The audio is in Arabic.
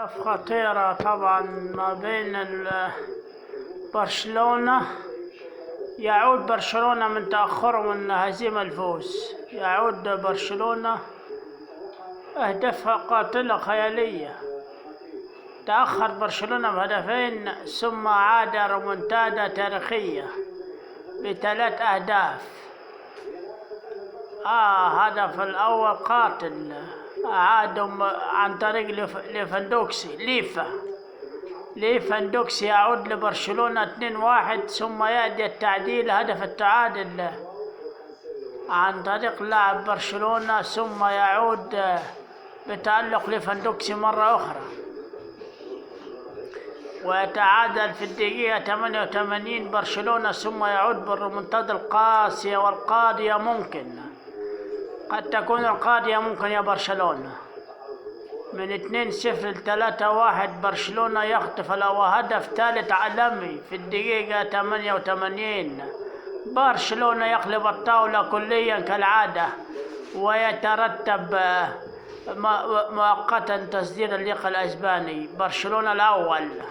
خطيرة طبعا ما بين برشلونة. يعود برشلونة من تأخره من هزيمة الفوز، يعود برشلونة أهداف قاتلة خيالية. تأخر برشلونة بهدفين ثم عاد رومنتادا تاريخية ب3 أهداف. هدف الأول قاتل عادوا عن طريق ليفاندوكسي يعود لبرشلونة 2-1، ثم يأتي التعديل هدف التعادل عن طريق لاعب برشلونة، ثم يعود بتألق ليفاندوكسي مرة أخرى ويتعادل في الدقيقة 88 برشلونة، ثم يعود بالريمونتادا القاسية والقاضية. قد تكون القاضية ممكن يا برشلونة، من 2-0 ل3-1 برشلونة يخطف هدف ثالث عالمي في الدقيقة 88. برشلونة يقلب الطاولة كليا كالعادة، ويترتب مؤقتا تصدير اللقاء الأسباني. برشلونة الأول.